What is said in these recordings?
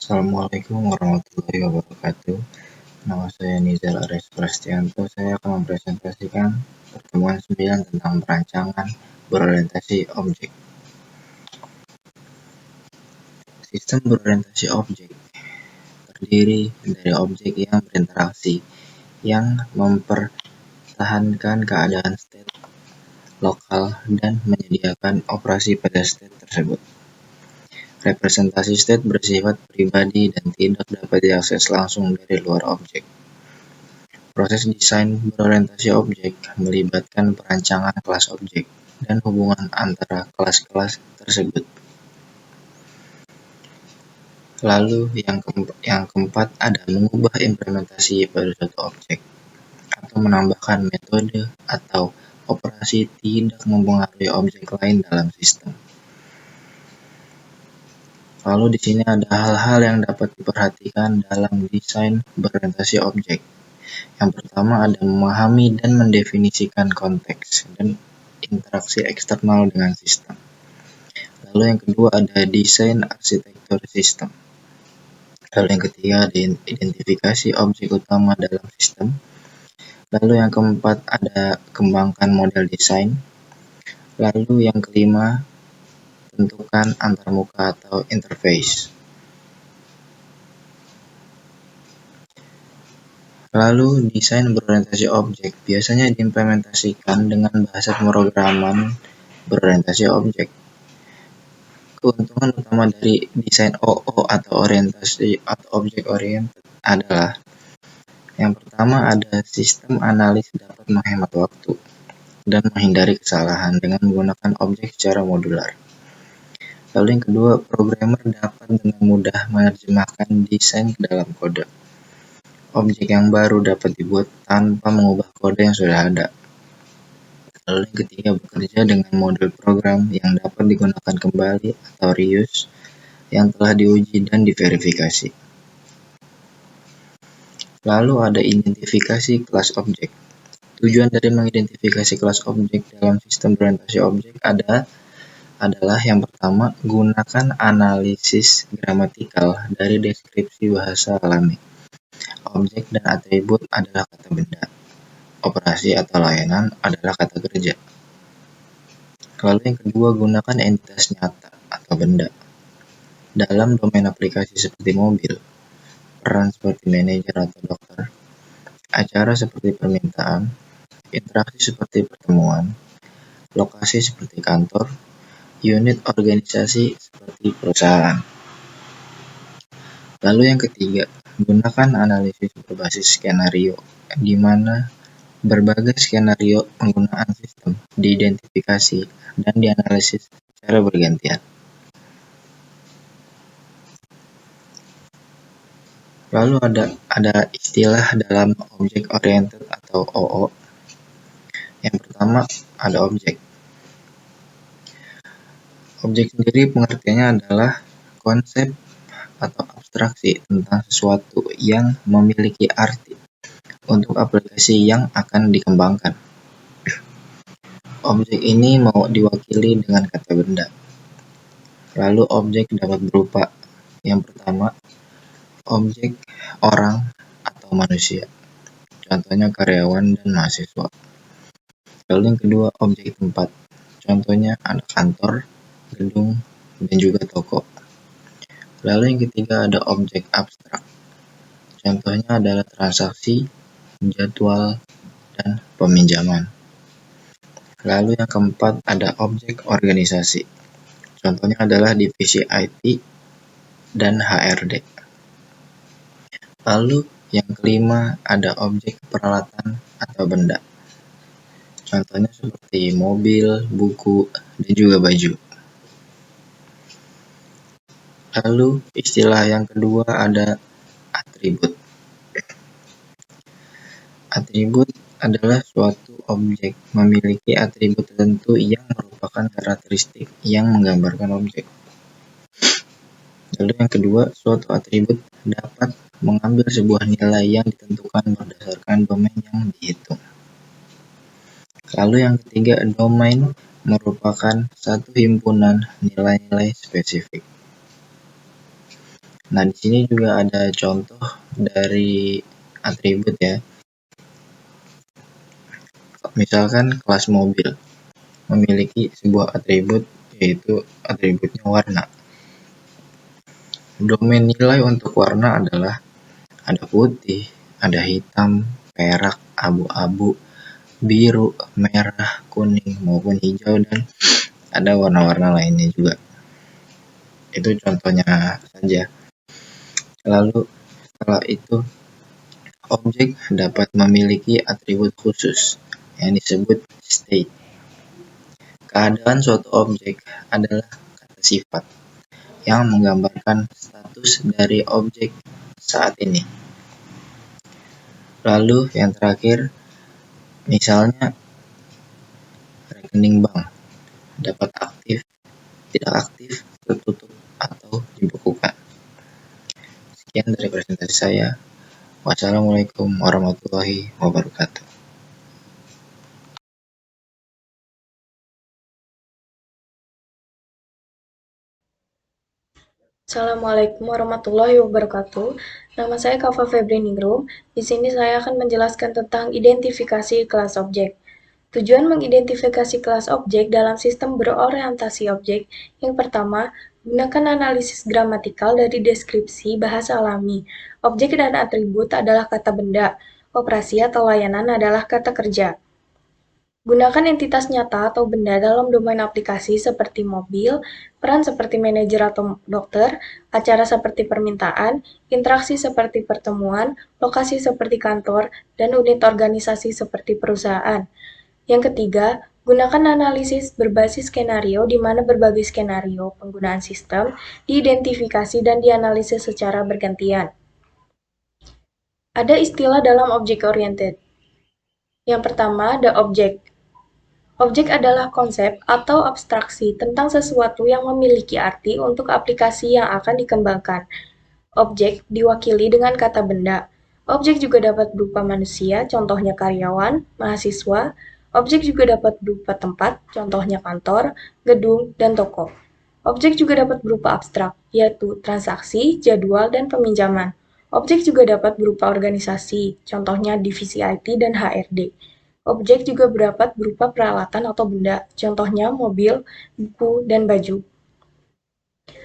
Assalamualaikum warahmatullahi wabarakatuh. Nama saya Nizar Aris Prastianto. Saya akan mempresentasikan pertemuan 9 tentang perancangan berorientasi objek. Sistem berorientasi objek terdiri dari objek yang berinteraksi, yang mempertahankan keadaan state lokal dan menyediakan operasi pada state tersebut. Representasi state bersifat pribadi dan tidak dapat diakses langsung dari luar objek. Proses desain berorientasi objek melibatkan perancangan kelas objek dan hubungan antara kelas-kelas tersebut. Lalu yang keempat ada mengubah implementasi pada suatu objek atau menambahkan metode atau operasi tidak mempengaruhi objek lain dalam sistem. Lalu di sini ada hal-hal yang dapat diperhatikan dalam desain berorientasi objek. Yang pertama ada memahami dan mendefinisikan konteks dan interaksi eksternal dengan sistem. Lalu yang kedua ada desain arsitektur sistem. Lalu yang ketiga ada identifikasi objek utama dalam sistem. Lalu yang keempat ada kembangkan model desain. Lalu yang kelima tentukan antarmuka atau interface. Lalu desain berorientasi objek biasanya diimplementasikan dengan bahasa pemrograman berorientasi objek. Keuntungan utama dari desain OO atau orientasi atau objek oriented adalah yang pertama ada sistem analis dapat menghemat waktu dan menghindari kesalahan dengan menggunakan objek secara modular. Lalu yang kedua, programmer dapat dengan mudah menerjemahkan desain ke dalam kode. Objek yang baru dapat dibuat tanpa mengubah kode yang sudah ada. Lalu yang ketiga, bekerja dengan model program yang dapat digunakan kembali atau reuse yang telah diuji dan diverifikasi. Lalu ada identifikasi kelas objek. Tujuan dari mengidentifikasi kelas objek dalam sistem berorientasi objek adalah yang pertama, gunakan analisis gramatikal dari deskripsi bahasa alami. Objek dan atribut adalah kata benda. Operasi atau layanan adalah kata kerja. Lalu yang kedua, gunakan entitas nyata atau benda. Dalam domain aplikasi seperti mobil, peran seperti manajer atau dokter, acara seperti permintaan, interaksi seperti pertemuan, lokasi seperti kantor, unit organisasi seperti perusahaan. Lalu yang ketiga, gunakan analisis berbasis skenario, di mana berbagai skenario penggunaan sistem diidentifikasi dan dianalisis secara bergantian. Lalu ada istilah dalam object oriented atau OO. Yang pertama ada objek. Objek sendiri pengertiannya adalah konsep atau abstraksi tentang sesuatu yang memiliki arti untuk aplikasi yang akan dikembangkan. Objek ini mau diwakili dengan kata benda. Lalu objek dapat berupa yang pertama objek orang atau manusia. Contohnya karyawan dan mahasiswa. Lalu yang kedua objek tempat. Contohnya ada kantor, gedung, dan juga toko. Lalu yang ketiga ada objek abstrak. Contohnya adalah transaksi, jadwal, dan peminjaman. Lalu yang keempat ada objek organisasi. Contohnya adalah divisi IT dan HRD. Lalu yang kelima ada objek peralatan atau benda. Contohnya seperti mobil, buku, dan juga baju. Lalu istilah yang kedua ada atribut. Atribut adalah suatu objek memiliki atribut tertentu yang merupakan karakteristik yang menggambarkan objek. Lalu yang kedua, suatu atribut dapat mengambil sebuah nilai yang ditentukan berdasarkan domain yang dihitung. Lalu yang ketiga, domain merupakan satu himpunan nilai-nilai spesifik. Nah, di sini juga ada contoh dari atribut ya. Misalkan kelas mobil memiliki sebuah atribut, yaitu atributnya warna. Domain nilai untuk warna adalah ada putih, ada hitam, perak, abu-abu, biru, merah, kuning, maupun hijau, dan ada warna-warna lainnya juga. Itu contohnya saja. Lalu setelah itu, objek dapat memiliki atribut khusus yang disebut state. Keadaan suatu objek adalah kata sifat yang menggambarkan status dari objek saat ini. Lalu yang terakhir, misalnya rekening bank dapat aktif, tidak aktif, tertutup, atau dibekukan. Sekian dari presentasi saya. Wassalamualaikum warahmatullahi wabarakatuh. Assalamualaikum warahmatullahi wabarakatuh. Nama saya Kava Febri Ningrum. Di sini saya akan menjelaskan tentang identifikasi kelas objek. Tujuan mengidentifikasi kelas objek dalam sistem berorientasi objek. Yang pertama, gunakan analisis gramatikal dari deskripsi bahasa alami. Objek dan atribut adalah kata benda. Operasi atau layanan adalah kata kerja. Gunakan entitas nyata atau benda dalam domain aplikasi seperti mobil, peran seperti manajer atau dokter, acara seperti permintaan, interaksi seperti pertemuan, lokasi seperti kantor, dan unit organisasi seperti perusahaan. Yang ketiga, gunakan analisis berbasis skenario di mana berbagai skenario penggunaan sistem diidentifikasi dan dianalisis secara bergantian. Ada istilah dalam object oriented. Yang pertama, the object. Objek adalah konsep atau abstraksi tentang sesuatu yang memiliki arti untuk aplikasi yang akan dikembangkan. Objek diwakili dengan kata benda. Objek juga dapat berupa manusia, contohnya karyawan, mahasiswa. Objek juga dapat berupa tempat, contohnya kantor, gedung, dan toko. Objek juga dapat berupa abstrak, yaitu transaksi, jadwal, dan peminjaman. Objek juga dapat berupa organisasi, contohnya divisi IT dan HRD. Objek juga dapat berupa peralatan atau benda, contohnya mobil, buku, dan baju.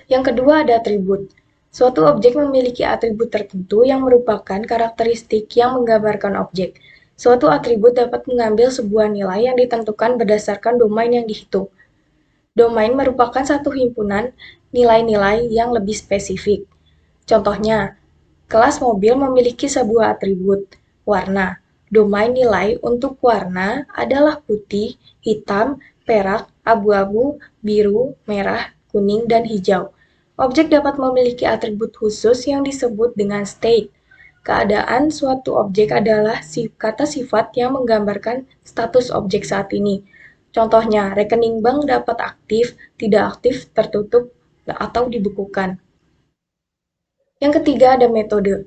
Yang kedua ada atribut. Suatu objek memiliki atribut tertentu yang merupakan karakteristik yang menggambarkan objek. Suatu atribut dapat mengambil sebuah nilai yang ditentukan berdasarkan domain yang dihitung. Domain merupakan satu himpunan nilai-nilai yang lebih spesifik. Contohnya, kelas mobil memiliki sebuah atribut, warna. Domain nilai untuk warna adalah putih, hitam, perak, abu-abu, biru, merah, kuning, dan hijau. Objek dapat memiliki atribut khusus yang disebut dengan state. Keadaan suatu objek adalah kata sifat yang menggambarkan status objek saat ini. Contohnya, rekening bank dapat aktif, tidak aktif, tertutup, atau dibekukan. Yang ketiga ada metode.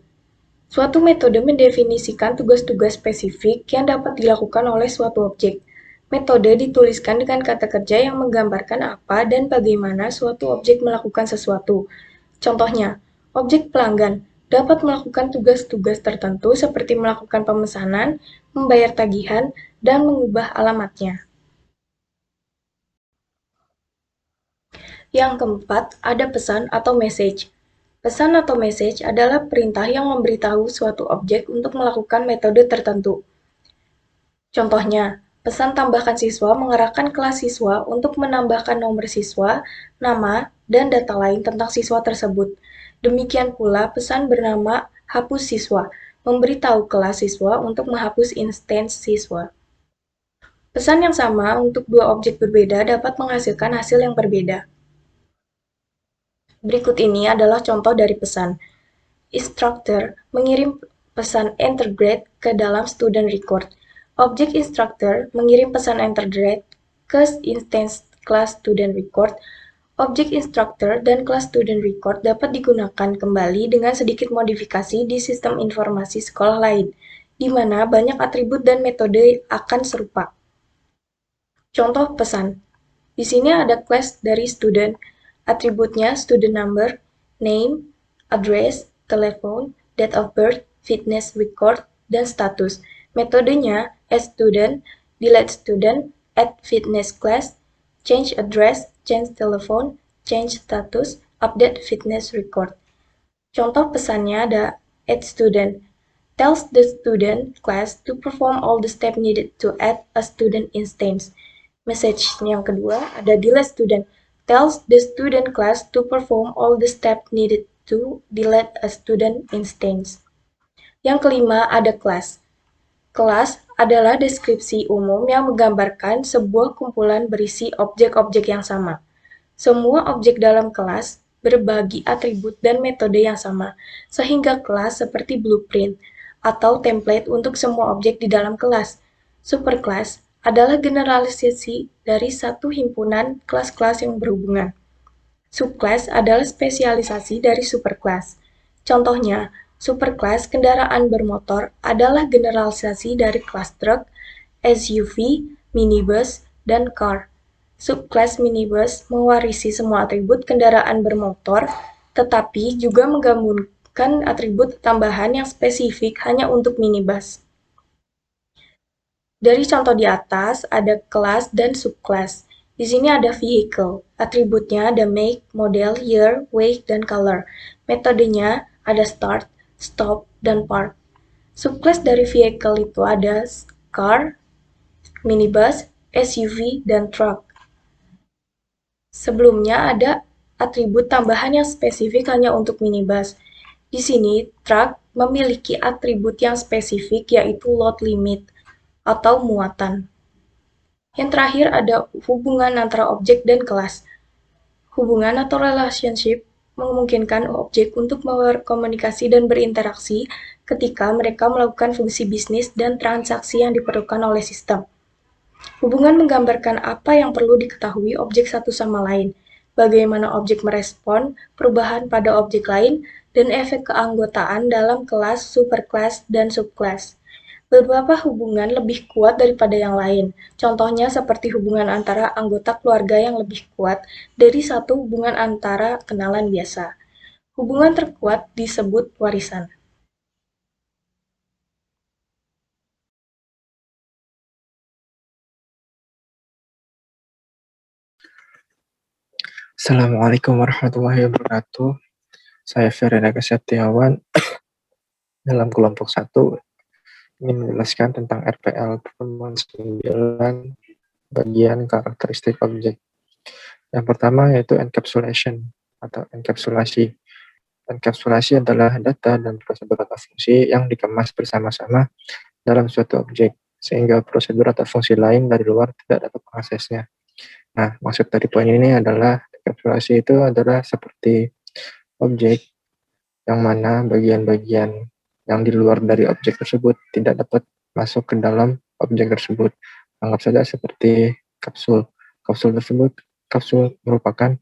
Suatu metode mendefinisikan tugas-tugas spesifik yang dapat dilakukan oleh suatu objek. Metode dituliskan dengan kata kerja yang menggambarkan apa dan bagaimana suatu objek melakukan sesuatu. Contohnya, objek pelanggan dapat melakukan tugas-tugas tertentu seperti melakukan pemesanan, membayar tagihan, dan mengubah alamatnya. Yang keempat, ada pesan atau message. Pesan atau message adalah perintah yang memberitahu suatu objek untuk melakukan metode tertentu. Contohnya, pesan tambahkan siswa mengarahkan kelas siswa untuk menambahkan nomor siswa, nama, dan data lain tentang siswa tersebut. Demikian pula pesan bernama hapus siswa, memberitahu kelas siswa untuk menghapus instance siswa. Pesan yang sama untuk dua objek berbeda dapat menghasilkan hasil yang berbeda. Berikut ini adalah contoh dari pesan. Instructor mengirim pesan enter grade ke dalam student record. Objek instructor mengirim pesan enter grade ke instance class student record. Objek instructor dan kelas student record dapat digunakan kembali dengan sedikit modifikasi di sistem informasi sekolah lain, di mana banyak atribut dan metode akan serupa. Contoh pesan. Di sini ada class dari student, atributnya student number, name, address, telepon, date of birth, fitness record, dan status. Metodenya add student, delete student, add fitness class, change address, change telephone, change status, update fitness record. Contoh pesannya ada add student. Tells the student class to perform all the steps needed to add a student instance. Message yang kedua ada delete student. Tells the student class to perform all the steps needed to delete a student instance. Yang kelima ada class. Kelas adalah deskripsi umum yang menggambarkan sebuah kumpulan berisi objek-objek yang sama. Semua objek dalam kelas berbagi atribut dan metode yang sama, sehingga kelas seperti blueprint atau template untuk semua objek di dalam kelas. Superclass adalah generalisasi dari satu himpunan kelas-kelas yang berhubungan. Subclass adalah spesialisasi dari superclass. Contohnya, superclass kendaraan bermotor adalah generalisasi dari kelas truk, SUV, minibus, dan car. Subclass minibus mewarisi semua atribut kendaraan bermotor, tetapi juga menggabungkan atribut tambahan yang spesifik hanya untuk minibus. Dari contoh di atas, ada kelas dan subclass. Di sini ada vehicle. Atributnya ada make, model, year, weight, dan color. Metodenya ada start, stop, dan park. Subclass dari vehicle itu ada car, minibus, SUV, dan truck. Sebelumnya ada atribut tambahan yang spesifik hanya untuk minibus. Di sini, truck memiliki atribut yang spesifik yaitu load limit atau muatan. Yang terakhir ada hubungan antara objek dan kelas. Hubungan atau relationship memungkinkan objek untuk berkomunikasi dan berinteraksi ketika mereka melakukan fungsi bisnis dan transaksi yang diperlukan oleh sistem. Hubungan menggambarkan apa yang perlu diketahui objek satu sama lain, bagaimana objek merespon perubahan pada objek lain, dan efek keanggotaan dalam kelas, superkelas, dan subkelas. Beberapa hubungan lebih kuat daripada yang lain, contohnya seperti hubungan antara anggota keluarga yang lebih kuat dari satu hubungan antara kenalan biasa. Hubungan terkuat disebut warisan. Assalamualaikum warahmatullahi wabarakatuh. Saya Ferry Setiawan dalam kelompok 1 ingin menjelaskan tentang RPL pertemuan 9 bagian karakteristik objek. Yang pertama yaitu encapsulation atau enkapsulasi. Enkapsulasi adalah data dan prosedur atau fungsi yang dikemas bersama-sama dalam suatu objek, sehingga prosedur atau fungsi lain dari luar tidak dapat mengaksesnya. Nah, maksud dari poin ini adalah enkapsulasi itu adalah seperti objek yang mana bagian-bagian yang di luar dari objek tersebut tidak dapat masuk ke dalam objek tersebut. Anggap saja seperti kapsul. Kapsul merupakan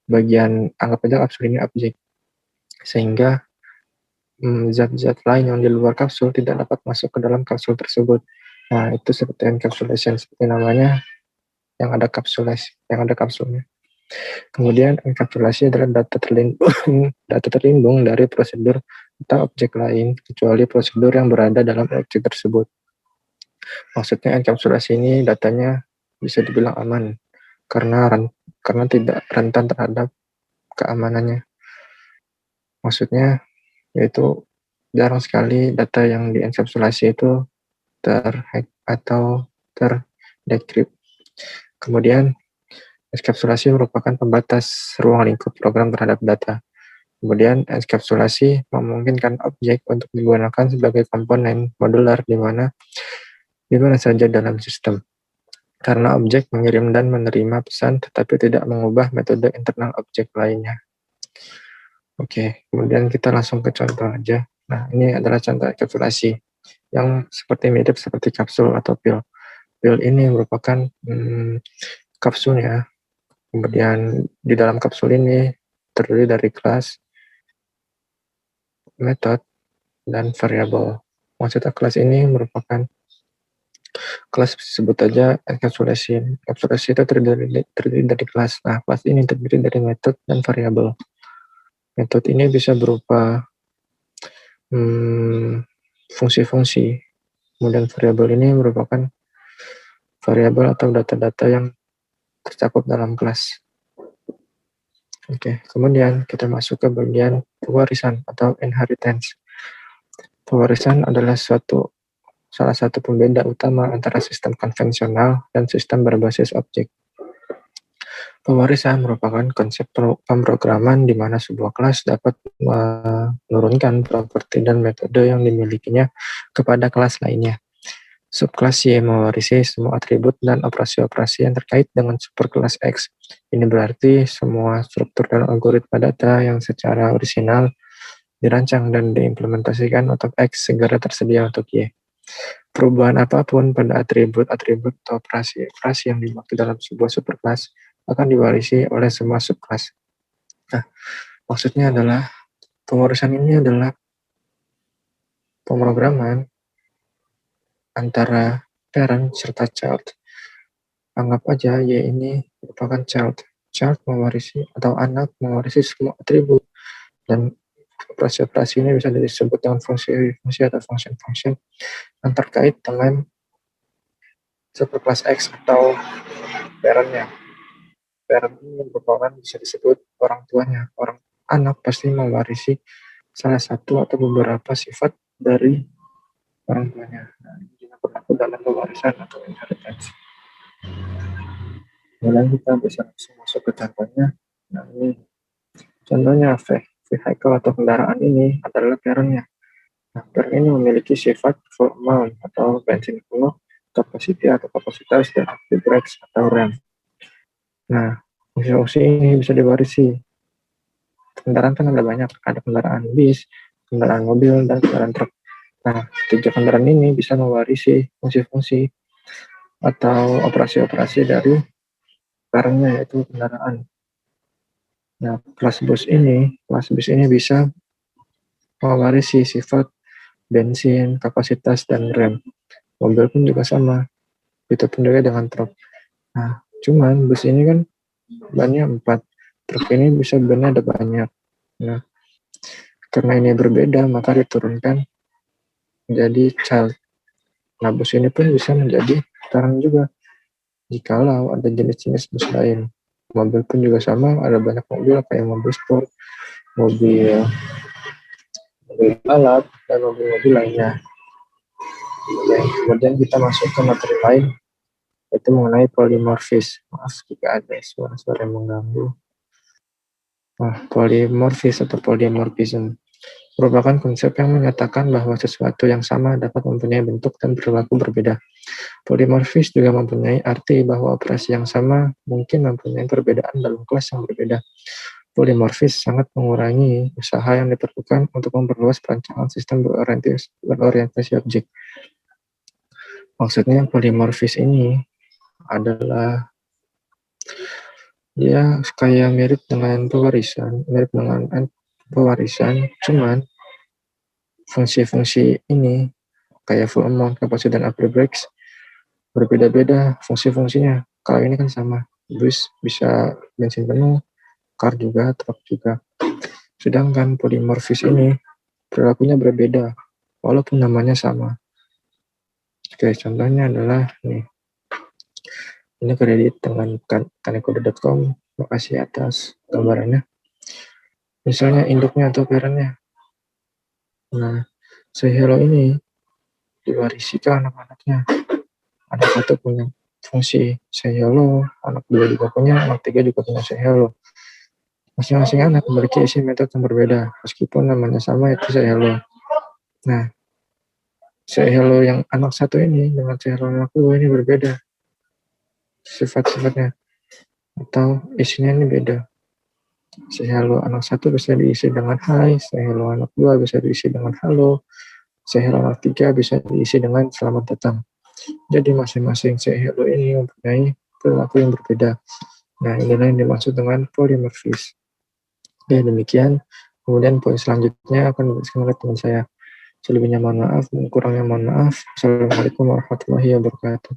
bagian, anggap saja kapsul ini objek. Sehingga zat-zat lain yang di luar kapsul tidak dapat masuk ke dalam kapsul tersebut. Nah, itu seperti encapsulation, seperti namanya yang ada kapsulnya. Kemudian enkapsulasi adalah data terlindung dari prosedur atau objek lain kecuali prosedur yang berada dalam objek tersebut. Maksudnya enkapsulasi ini datanya bisa dibilang aman karena tidak rentan terhadap keamanannya. Maksudnya yaitu jarang sekali data yang dienkapsulasi itu terhack atau terdekrypt. Kemudian enkapsulasi merupakan pembatas ruang lingkup program terhadap data. Kemudian, enkapsulasi memungkinkan objek untuk digunakan sebagai komponen modular di mana saja dalam sistem. Karena objek mengirim dan menerima pesan tetapi tidak mengubah metode internal objek lainnya. Oke, kemudian kita langsung ke contoh aja. Nah, ini adalah contoh enkapsulasi yang mirip seperti kapsul atau pil. Pil ini merupakan kapsulnya. Kemudian di dalam kapsul ini terdiri dari kelas, method, dan variabel. Maksudnya kelas ini merupakan kelas, sebut aja enkapsulasi. Enkapsulasi itu terdiri dari kelas. Nah, kelas ini terdiri dari method dan variabel. Metode ini bisa berupa fungsi-fungsi. Kemudian variabel ini merupakan variabel atau data-data yang tercakup dalam kelas. Oke, kemudian kita masuk ke bagian pewarisan atau inheritance. Pewarisan adalah salah satu pembeda utama antara sistem konvensional dan sistem berbasis objek. Pewarisan merupakan konsep pemrograman di mana sebuah kelas dapat menurunkan properti dan metode yang dimilikinya kepada kelas lainnya. Subkelas Y mewarisi semua atribut dan operasi-operasi yang terkait dengan superkelas X. Ini berarti semua struktur dan algoritma data yang secara orisinal dirancang dan diimplementasikan untuk X segera tersedia untuk Y. Perubahan apapun pada atribut-atribut atau operasi-operasi yang dimaksud dalam sebuah superkelas akan diwarisi oleh semua subkelas. Nah, maksudnya adalah pewarisan ini adalah pemrograman antara parent serta child. Anggap aja Y ini merupakan child. Child mewarisi atau anak mewarisi semua atribut dan operasi-operasi ini bisa disebut dengan fungsi-fungsi atau function-function yang terkait dengan superkelas X atau parent-nya. Parent ini merupakan bisa disebut orang tuanya. Orang anak pasti mewarisi salah satu atau beberapa sifat dari orang tuanya. Nah, ini juga berlaku dalam pewarisan atau inheritance. Kemudian kita bisa langsung masuk ke contohnya. Nah, ini contohnya vehicle atau kendaraan ini adalah parent-nya. Nah, parent ini memiliki sifat full amount atau bensin penuh, capacity atau kapasitas, dan active brakes atau rem. Nah, fungsi-fungsi ini bisa diwarisi. Kendaraan kan ada banyak, ada kendaraan bis, kendaraan mobil, dan kendaraan truk. Nah, tiga kendaraan ini bisa mewarisi fungsi-fungsi atau operasi-operasi dari parent-nya, yaitu kendaraan. Nah, kelas bus ini bisa mewarisi sifat bensin, kapasitas, dan rem. Mobil pun juga sama, itu pun juga dengan truk. Nah, cuman bus ini kan bannya 4, truk ini bisa bannya ada banyak. Nah, karena ini berbeda, maka diturunkan menjadi child. Nah, bus ini pun bisa menjadi parent juga, jikalau ada jenis-jenis bus lain. Mobil pun juga sama, ada banyak mobil kayak mobil sport, mobil balap, dan mobil-mobil lainnya. Kemudian kita masuk ke materi lain, yaitu mengenai polymorphism. Maaf jika ada suara-suara yang mengganggu. Polymorphism atau polymorphism merupakan konsep yang menyatakan bahwa sesuatu yang sama dapat mempunyai bentuk dan perilaku berbeda. Polymorphism juga mempunyai arti bahwa operasi yang sama mungkin mempunyai perbedaan dalam kelas yang berbeda. Polymorphism sangat mengurangi usaha yang diperlukan untuk memperluas perancangan sistem berorientasi objek. Maksudnya polymorphism ini adalah dia kayak mirip dengan pewarisan, cuman fungsi-fungsi ini kayak full amount, capacity, dan active brakes berbeda-beda fungsi-fungsinya. Kalau ini kan sama, bus bisa bensin penuh, car juga, truk juga. Sedangkan polymorphism ini perilakunya berbeda, walaupun namanya sama. Oke, contohnya adalah nih. Ini kredit dengan kanekode.com. Makasih atas gambarannya. Misalnya induknya atau parent-nya. Nah, hello ini diwarisi ke anak-anaknya. Ada satu punya fungsi hello, anak dua juga punya, anak tiga juga punya hello. Masing-masing anak memiliki isi metode yang berbeda, meskipun namanya sama, itu hello. Nah, hello yang anak satu ini dengan hello anak dua ini berbeda sifat-sifatnya, atau isinya ini beda. Hello anak satu bisa diisi dengan hai, hello anak dua bisa diisi dengan halo, hello anak tiga bisa diisi dengan selamat datang. Jadi masing-masing hello ini mempunyai perilaku yang berbeda. Nah, inilah yang dimaksud dengan polymorphism. Oke, demikian. Kemudian poin selanjutnya akan diberikan oleh teman saya. Selebihnya mohon maaf, kurangnya mohon maaf. Assalamualaikum warahmatullahi wabarakatuh.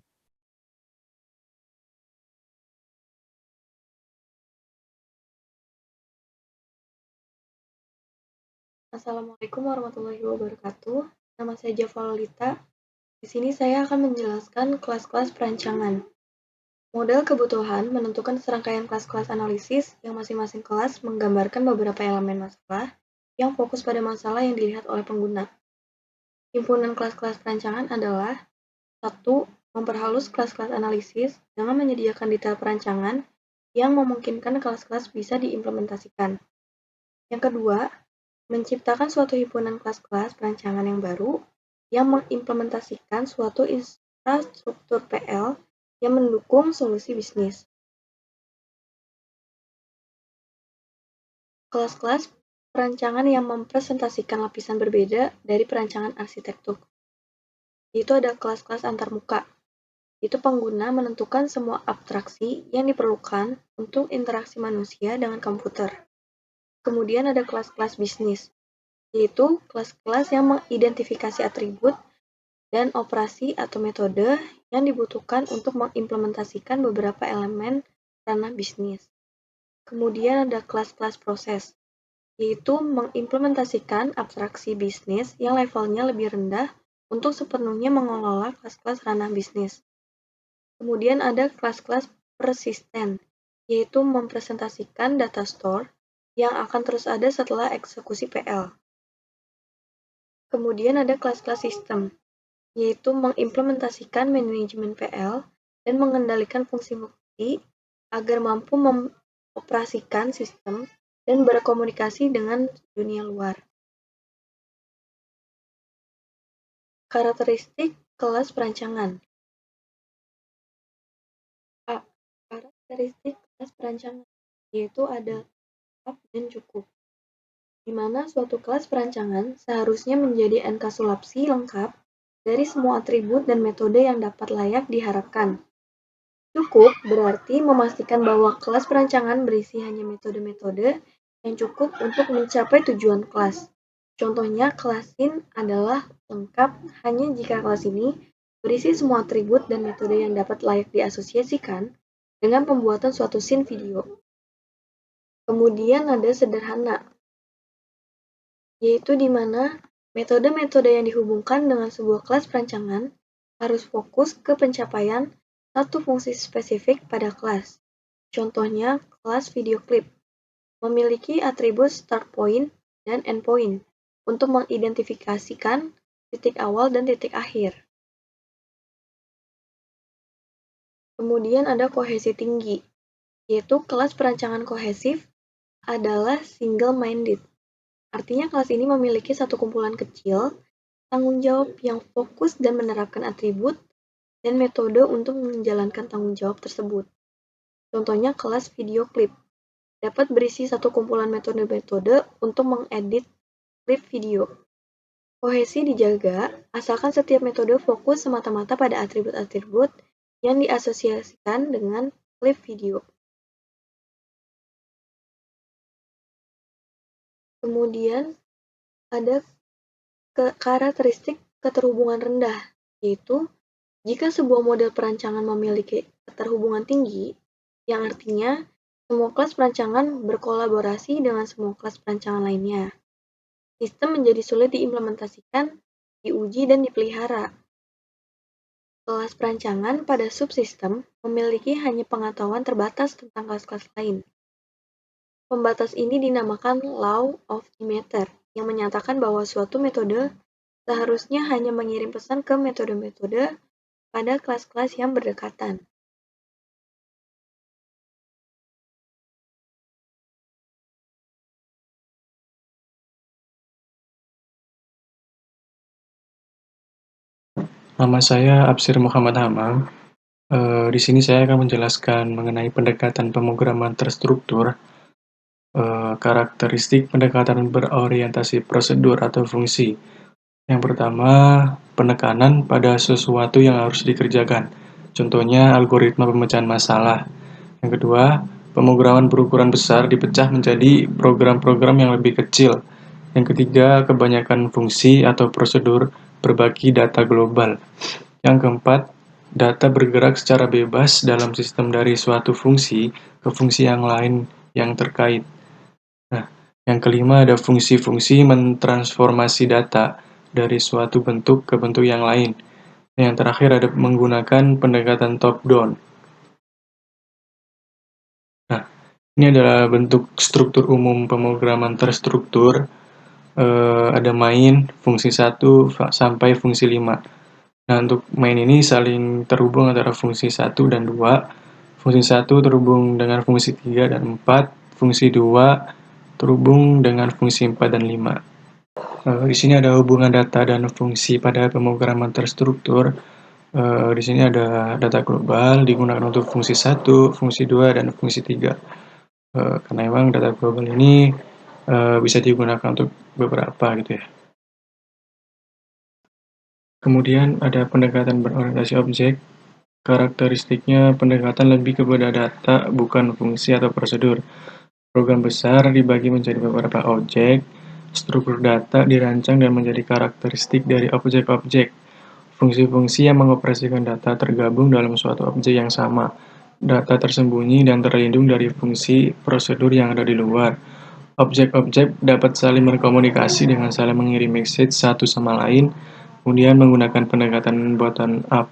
Assalamualaikum warahmatullahi wabarakatuh. Nama saya Java Lolita. Di sini saya akan menjelaskan kelas-kelas perancangan. Model kebutuhan menentukan serangkaian kelas-kelas analisis yang masing-masing kelas menggambarkan beberapa elemen masalah yang fokus pada masalah yang dilihat oleh pengguna. Himpunan kelas-kelas perancangan adalah 1. Memperhalus kelas-kelas analisis dengan menyediakan detail perancangan yang memungkinkan kelas-kelas bisa diimplementasikan. Yang kedua, menciptakan suatu himpunan kelas-kelas perancangan yang baru yang mengimplementasikan suatu infrastruktur PL yang mendukung solusi bisnis. Kelas-kelas perancangan yang mempresentasikan lapisan berbeda dari perancangan arsitektur. Itu ada kelas-kelas antarmuka. Itu pengguna menentukan semua abstraksi yang diperlukan untuk interaksi manusia dengan komputer. Kemudian ada kelas-kelas bisnis, yaitu kelas-kelas yang mengidentifikasi atribut dan operasi atau metode yang dibutuhkan untuk mengimplementasikan beberapa elemen ranah bisnis. Kemudian ada kelas-kelas proses, yaitu mengimplementasikan abstraksi bisnis yang levelnya lebih rendah untuk sepenuhnya mengelola kelas-kelas ranah bisnis. Kemudian ada kelas-kelas persisten, yaitu mempresentasikan data store yang akan terus ada setelah eksekusi PL. Kemudian ada kelas-kelas sistem, yaitu mengimplementasikan manajemen PL dan mengendalikan fungsi-fungsi agar mampu mengoperasikan sistem dan berkomunikasi dengan dunia luar. Karakteristik kelas perancangan. A. Karakteristik kelas perancangan, yaitu ada lengkap dan cukup, di mana suatu kelas perancangan seharusnya menjadi enkapsulasi lengkap dari semua atribut dan metode yang dapat layak diharapkan. Cukup berarti memastikan bahwa kelas perancangan berisi hanya metode-metode yang cukup untuk mencapai tujuan kelas. Contohnya, kelas scene adalah lengkap hanya jika kelas ini berisi semua atribut dan metode yang dapat layak diasosiasikan dengan pembuatan suatu scene video. Kemudian ada sederhana, yaitu di mana metode-metode yang dihubungkan dengan sebuah kelas perancangan harus fokus ke pencapaian satu fungsi spesifik pada kelas. Contohnya, kelas video clip memiliki atribut start point dan end point untuk mengidentifikasikan titik awal dan titik akhir. Kemudian ada kohesi tinggi, yaitu kelas perancangan kohesif adalah single-minded. Artinya kelas ini memiliki satu kumpulan kecil tanggung jawab yang fokus dan menerapkan atribut dan metode untuk menjalankan tanggung jawab tersebut. Contohnya kelas video clip dapat berisi satu kumpulan metode-metode untuk mengedit klip video. Kohesi dijaga asalkan setiap metode fokus semata-mata pada atribut-atribut yang diasosiasikan dengan klip video. Kemudian ada karakteristik keterhubungan rendah, yaitu jika sebuah model perancangan memiliki keterhubungan tinggi, yang artinya semua kelas perancangan berkolaborasi dengan semua kelas perancangan lainnya. Sistem menjadi sulit diimplementasikan, diuji, dan dipelihara. Kelas perancangan pada subsistem memiliki hanya pengetahuan terbatas tentang kelas-kelas lain. Pembatas ini dinamakan Law of Demeter, yang menyatakan bahwa suatu metode seharusnya hanya mengirim pesan ke metode-metode pada kelas-kelas yang berdekatan. Nama saya Absir Muhammad Hamam. Di sini saya akan menjelaskan mengenai pendekatan pemrograman terstruktur. Karakteristik pendekatan berorientasi prosedur atau fungsi. Yang pertama, penekanan pada sesuatu yang harus dikerjakan. Contohnya, algoritma pemecahan masalah. Yang kedua, pemrograman berukuran besar dipecah menjadi program-program yang lebih kecil. Yang ketiga, kebanyakan fungsi atau prosedur berbagi data global. Yang keempat, data bergerak secara bebas dalam sistem dari suatu fungsi ke fungsi yang lain yang terkait. Nah, Yang kelima ada fungsi-fungsi mentransformasi data dari suatu bentuk ke bentuk yang lain. Yang terakhir ada menggunakan pendekatan top-down. Nah, ini adalah bentuk struktur umum pemrograman terstruktur. Ada main, fungsi 1 sampai fungsi 5. Nah, untuk main ini saling terhubung antara fungsi 1 dan 2. Fungsi 1 terhubung dengan fungsi 3 dan 4. Fungsi 2 terhubung dengan fungsi 4 dan 5. Di sini ada hubungan data dan fungsi pada pemrograman terstruktur. Di sini ada data global digunakan untuk fungsi 1, fungsi 2, dan fungsi 3. Karena memang data global ini bisa digunakan untuk beberapa gitu ya. Kemudian ada pendekatan berorientasi objek. Karakteristiknya pendekatan lebih kepada data, bukan fungsi atau prosedur. Program besar dibagi menjadi beberapa objek. Struktur data dirancang dan menjadi karakteristik dari objek-objek. Fungsi-fungsi yang mengoperasikan data tergabung dalam suatu objek yang sama. Data tersembunyi dan terlindung dari fungsi prosedur yang ada di luar. Objek-objek dapat saling berkomunikasi dengan saling mengirim message satu sama lain, kemudian menggunakan pendekatan bottom up.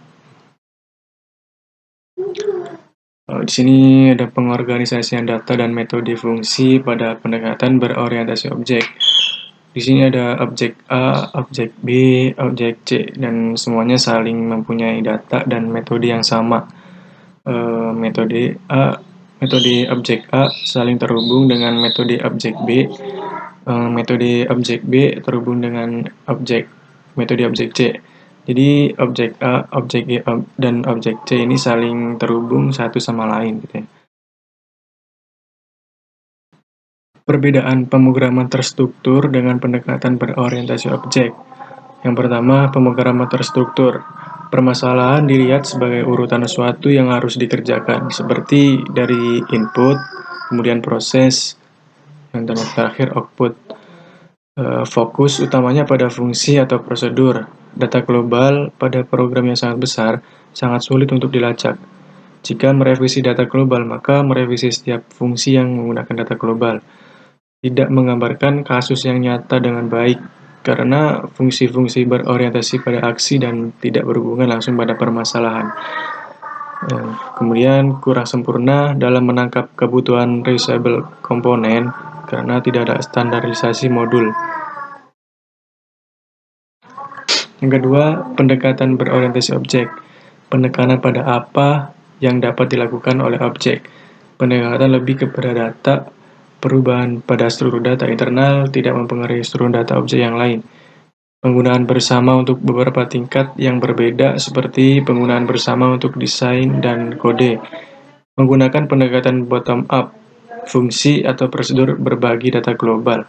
Di sini ada pengorganisasian data dan metode fungsi pada pendekatan berorientasi objek. Di sini ada objek A, objek B, objek C, dan semuanya saling mempunyai data dan metode yang sama. Metode objek A saling terhubung dengan metode objek B. Metode objek B terhubung dengan metode objek C. Jadi objek A, objek B, dan objek C ini saling terhubung satu sama lain gitu ya. Perbedaan pemrograman terstruktur dengan pendekatan berorientasi objek. Yang pertama, pemrograman terstruktur. Permasalahan dilihat sebagai urutan sesuatu yang harus dikerjakan, seperti dari input, kemudian proses, dan terakhir output. Fokus utamanya pada fungsi atau prosedur. Data global pada program yang sangat besar sangat sulit untuk dilacak. Jika merevisi data global, maka merevisi setiap fungsi yang menggunakan data global. Tidak menggambarkan kasus yang nyata dengan baik, karena fungsi-fungsi berorientasi pada aksi dan tidak berhubungan langsung pada permasalahan. Kemudian kurang sempurna dalam menangkap kebutuhan reusable komponen karena tidak ada standarisasi modul. Yang kedua, pendekatan berorientasi objek. Penekanan pada apa yang dapat dilakukan oleh objek. Pendekatan lebih kepada data. Perubahan pada struktur data internal tidak mempengaruhi struktur data objek yang lain. Penggunaan bersama untuk beberapa tingkat yang berbeda, seperti penggunaan bersama untuk desain dan kode. Menggunakan pendekatan bottom up, fungsi atau prosedur berbagi data global.